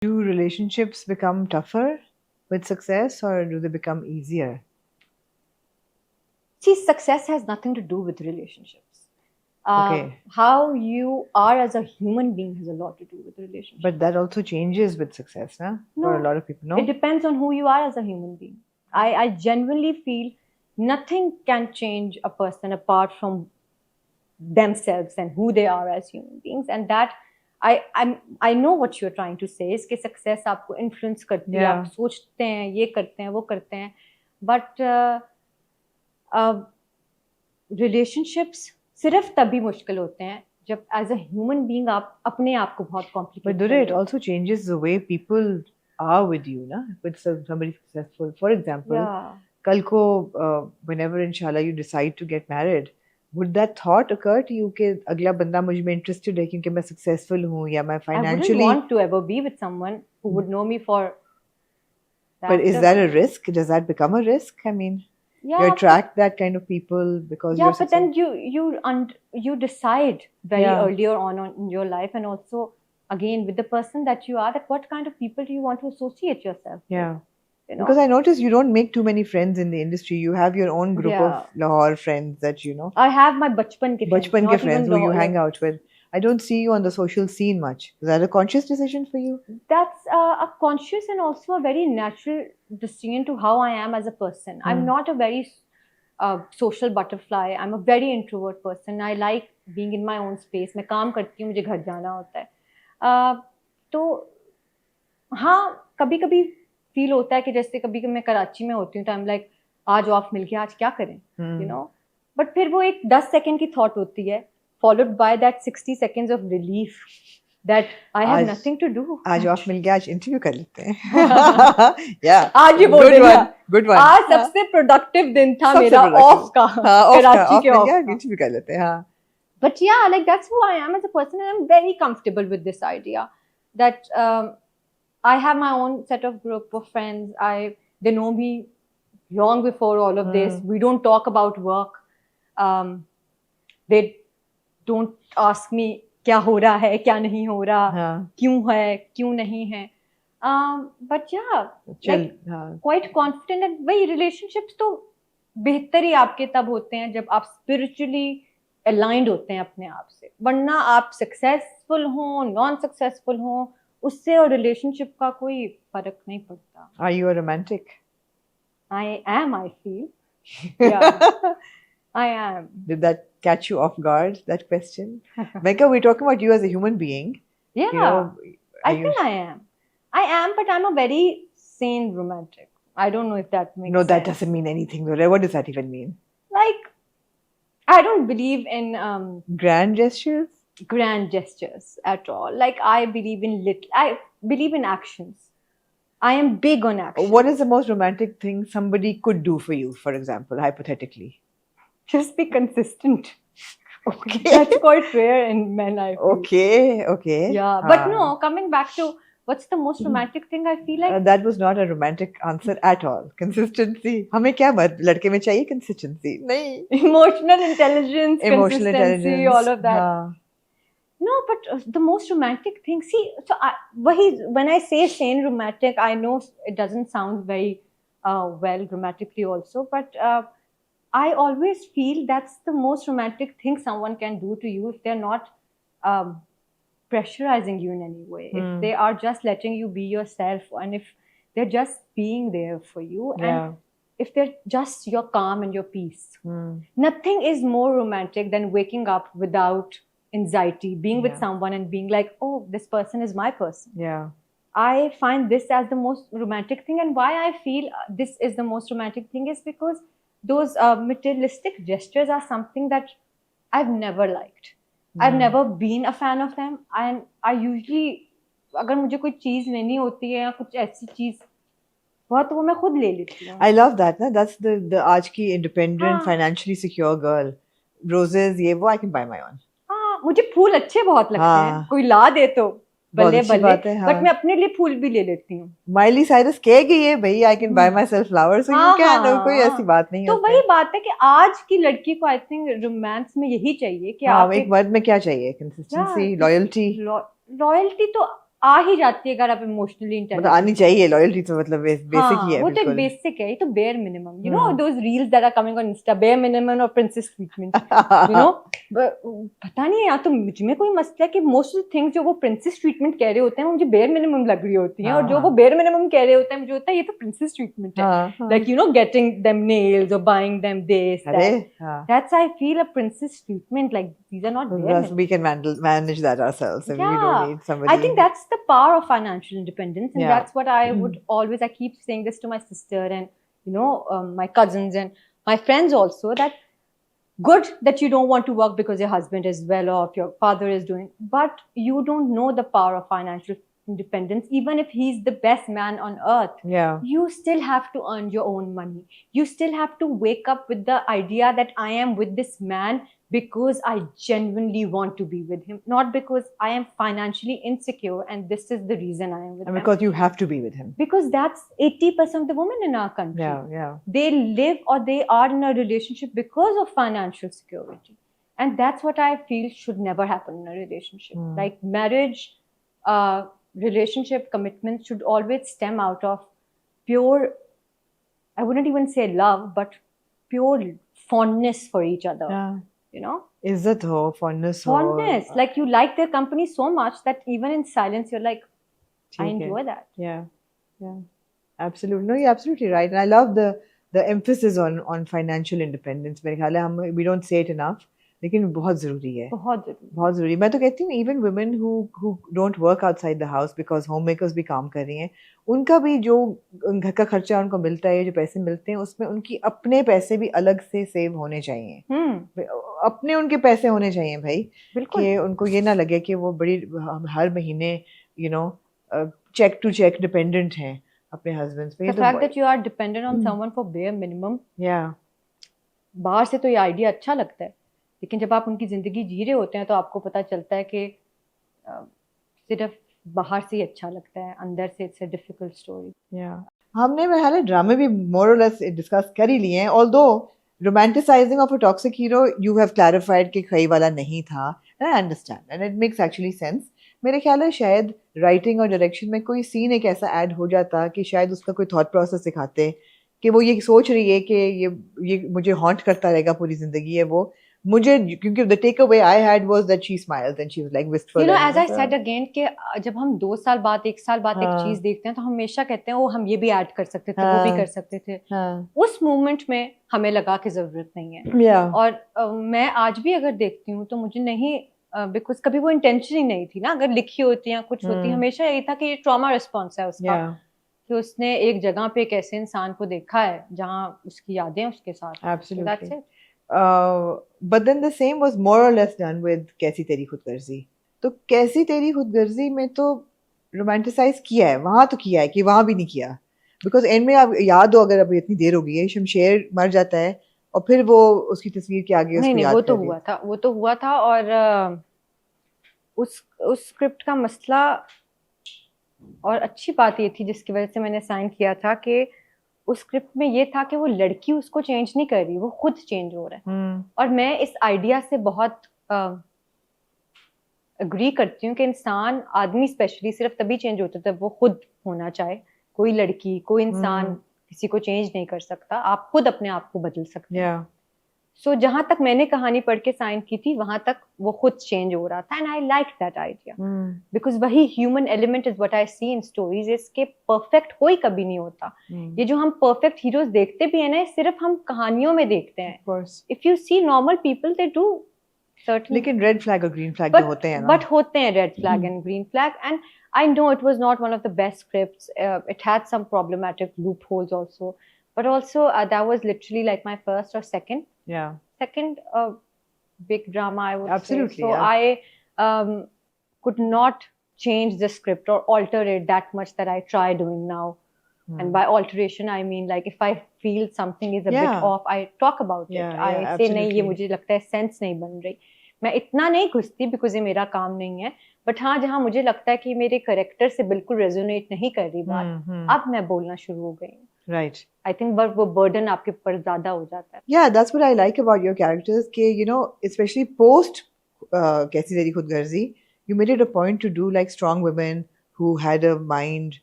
Do relationships become tougher with success or do they become easier? See, success has nothing to do with relationships. Okay. How you are as a human being has a lot to do with relationships. But that also changes with success, huh? For a lot of people, It no? depends on who you are as a human being. I genuinely feel nothing can change a person apart from themselves and who they are as human beings. And that I know what you're trying to say is कि success आपको influence करती है, आप सोचते हैं, ये करते हैं, वो करते हैं, but relationships सिर्फ तभी मुश्किल होते हैं जब as a human being आप अपने आप को बहुत complicate But Durra, it also changes the way people are with you, na? With somebody successful. For example, kal ko, whenever inshallah you decide to get married, would that thought occur to you कि अगला बंदा मुझ में interested है क्योंकि मैं successful हूँ या मैं financially? I wouldn't want to ever be with someone who would know me for that. But is that a risk? Does that become a risk? I mean, you attract that kind of people because you're but then you decide very earlier on in your life, and also again with the person that you are, that what kind of people do you want to associate yourself with? Because I notice you don't make too many friends in the industry. You have your own group of Lahore friends that you know. I have my bachpan ke friends who you hang out with. I don't see you on the social scene much. Is that a conscious decision for you? That's a conscious and also a very natural decision to how I am as a person. I'm not a very social butterfly. I'm a very introvert person. I like being in my own space. मैं काम करती हूँ, मुझे घर जाना होता है. तो हाँ, कभी-कभी फील होता है कि जैसे कभी मैं कराची में होती हूँ तो आई एम लाइक आज ऑफ मिल गया, आज क्या करें, यू नो. बट फिर वो एक 10 सेकंड की थॉट होती है followed by that 60 seconds of relief that I have nothing to do. आज ऑफ मिल गया, आज इंटरव्यू कर लेते हैं. या आज ये बोल रही है गुड वन. आज सबसे प्रोडक्टिव दिन था मेरा ऑफ का, कराची के ऑफ का. इंटरव्यू कर लेते हैं. हाँ. But yeah, like that's who I am as a person, and I'm very comfortable with this idea that I have my own set of group of friends. They know me long before all of this. We don't talk about work. They don't ask me क्या हो रहा है, क्या नहीं हो रहा, क्यों है, क्यों नहीं है. But yeah, like quite confident. And वही relationships तो बेहतर ही आपके तब होते हैं जब आप spiritually aligned होते हैं अपने आप से. वरना आप successful हो, non-successful हो, उससे और relationship का कोई फर्क नहीं पड़ता. Are you a romantic? I am, I feel. Yeah, I am. Did that catch you off guard, that question? Megha, we're talking about you as a human being. Yeah, you know, I think I am. I am, but I'm a very sane romantic. I don't know if that makes sense. No, that doesn't mean anything. What does that even mean? Like, I don't believe in grand gestures. Grand gestures at all. Like I believe in actions. I am big on action. What is the most romantic thing somebody could do for you, for example, hypothetically? Just be consistent. Okay. That's quite rare in men, I feel. Okay. Yeah, but no, coming back to what's the most romantic thing, I feel like that was not a romantic answer at all. Consistency. हमें क्या लड़के में चाहिए consistency? नहीं. Emotional intelligence, consistency, all of that. No, but the most romantic thing, see, so when I say sane romantic, I know it doesn't sound very well grammatically also, but I always feel that's the most romantic thing someone can do to you if they're not pressurizing you in any way. If they are just letting you be yourself, and if they're just being there for you, and if they're just your calm and your peace. Nothing is more romantic than waking up without anxiety, being with someone and being like, oh, this person is my person. Yeah. I find this as the most romantic thing, and why I feel this is the most romantic thing is because those materialistic gestures are something that I've never liked. I've never been a fan of them, and I usually अगर मुझे कोई चीज लेनी होती है या कुछ ऐसी चीज बहुत वो मैं खुद ले लेती हूँ. I love that. Na? That's the आज की independent, financially secure girl. Roses, ये वो I can buy my own. मुझे फूल अच्छे बहुत लगते हैं. कोई ला दे तो बल्ले बल्ले, बट मैं अपने लिए फूल भी ले लेती हूँ. माइली साइरस कह गई है भाई I can buy myself flowers, so you can. कोई ऐसी बात नहीं है. तो वही बात है कि आज की लड़की को आई थिंक रोमांस में यही चाहिए कि आप एक मर्द में क्या चाहिए? Consistency, loyalty. लॉयल्टी तो आ ही जाती है अगर आप इमोशनली मतलब इंटेलिजेंट। आनी चाहिए लॉयल्टी तो, मतलब बेसिक ही है वो तो एक बिल्कुल। बेसिक है, ये तो bare minimum, you know those reels that are coming on Insta, bare minimum और प्रिंसेस ट्रीटमेंट, यू नो। पता नहीं या तो मुझ में कोई मसला है कि मोस्ट ऑफ द थिंग्स जो वो प्रिंसेस ट्रीटमेंट कह रहे होते हैं वो मुझे बेयर मिनिमम लग रही होती हैं, और जो वो बेयर मिनिमम कह रहे होते हैं मुझे होता है ये तो प्रिंसेस ट्रीटमेंट है, like you know getting them nails और buying them this that's I feel a princess treatment, like these are not bare minimum. We can manage that ourselves, and we don't need somebody. I think that's the power of financial independence, and that's what I would always, I keep saying this to my sister and, you know, my cousins and my friends also, that good that you don't want to work because your husband is well off, your father is doing, but you don't know the power of financial independence. Even if he's the best man on earth, you still have to earn your own money. You still have to wake up with the idea that I am with this man because I genuinely want to be with him, not because I am financially insecure and this is the reason I am with him. And because you have to be with him. Because that's 80% of the women in our country. They live or they are in a relationship because of financial security. And that's what I feel should never happen in a relationship. Like marriage, relationship, commitment should always stem out of pure, I wouldn't even say love, but pure fondness for each other. You know, izzat ho, fondness like you like their company so much that even in silence you're like, I enjoy that. Absolutely. No, you're absolutely right, and I love the emphasis on financial independence. मेरे ख्याल है we don't say it enough, लेकिन बहुत ज़रूरी है, बहुत ज़रूरी। मैं तो कहती हूँ even women who don't work outside the house because homemakers भी काम कर रही हैं, उनका भी जो घर का खर्चा उनको मिलता है, जो पैसे मिलते हैं, उसमें उनकी अपने पैसे भी अलग से सेव होने चाहिए। अपने उनके पैसे होने चाहिए भाई, कि उनको ये ना लगे कि वो बड़ी हर महीने you know check to check dependent हैं अपने husbands पे। The fact that you are dependent on someone for bare minimum, बाहर से तो ये आइडिया अच्छा लगता है, लेकिन जब आप उनकी जिंदगी जी रहे होते हैं तो आपको पता चलता है कि सिर्फ बाहर से ही अच्छा लगता है, अंदर से इट्स अ डिफिकल्ट स्टोरी। हमने मेरे ड्रामे भी मोर और लेस डिस्कस कर ही लिए हैं, although romanticizing of a toxic hero you have clarified कि खई वाला नहीं था, and I understand and it makes actually sense। मेरे ख्याल है शायद राइटिंग और डायरेक्शन में कोई सीन एक ऐसा ऐड हो जाता कि शायद उसका कोई थॉट प्रोसेस दिखाते कि वो ये सोच रही है कि ये मुझे हॉन्ट करता रहेगा पूरी जिंदगी है वो मुझे, क्योंकि the takeaway I had was that she smiled and she was like wistful. You know, as I said again कि जब हम 2 साल बाद 1 साल बाद एक चीज देखते हैं तो हम हमेशा कहते हैं वो हम ये भी ऐड कर सकते थे, वो भी कर सकते थे। उस मोमेंट में हमें लगा कि जरूरत नहीं है। और मैं आज भी अगर देखती हूँ तो मुझे नहीं, बिकॉज कभी वो इंटेंशन ही नहीं थी ना, अगर लिखी होती या कुछ होती, हमेशा यही था कि ये ट्रॉमा रिस्पॉन्स है उसका, कि उसने एक जगह पे एक ऐसे इंसान को देखा है जहाँ उसकी यादें उसके साथ। Absolutely. That's it. But then the same was more or less done with कैसी तेरी खुदगर्जी। तो कैसी तेरी खुदगर्जी में तो रोमांटिसाइज किया है, वहां तो किया है कि वहां भी नहीं किया, बिकॉज एंड में आप याद हो, अगर अभी इतनी देर हो गई है, शमशेर मर जाता है और फिर वो उसकी तस्वीर के आगे उसको याद वो तो हुआ था और उस स्क्रिप्ट का मसला और अच्छी बात ये थी जिसकी वजह से मैंने साइन किया था कि उस स्क्रिप्ट में ये था कि वो लड़की उसको चेंज नहीं कर रही, वो खुद चेंज हो रहा है। और मैं इस आइडिया से बहुत अग्री करती हूँ कि इंसान, आदमी स्पेशली, सिर्फ तभी चेंज होता है जब वो खुद होना चाहे। कोई लड़की, कोई इंसान किसी को चेंज नहीं कर सकता, आप खुद अपने आप को बदल सकते हैं। सो जहां तक मैंने कहानी पढ़ के साइन की थी वहां तक वो खुद चेंज हो रहा था, and I like that idea, because वही human element is what I see in stories. इसके परफेक्ट कोई कभी नहीं होता। ये जो हम परफेक्ट हीरोज देखते भी है ना, सिर्फ हम कहानियों में देखते हैं। If you see normal people they do certain, लेकिन रेड फ्लैग और ग्रीन फ्लैग होते हैं ना, बट होते हैं red flag and green flag, and I know it was not one of the best scripts. It had some problematic loopholes also, but also that was literally like my first or second big drama, I would Absolutely, say. So I could not change the script or alter it that much that I try doing now. And by alteration, I mean like if I feel something is a bit off, I talk about it. I say नहीं, ये मुझे लगता है sense नहीं बन रही। मैं इतना नहीं घुसती बिकॉज ये मेरा काम नहीं है, बट हाँ जहाँ मुझे लगता है कि मेरे करेक्टर से बिल्कुल रेजोनेट नहीं कर रही बात, अब मैं बोलना शुरू हो गई। Right. I think वो burden आपके ऊपर ज्यादा हो जाता है। Yeah, that's what I like about your characters, कि you know, especially post कैसी तेरी खुदगर्जी, you made it a point to do like strong women who had a mind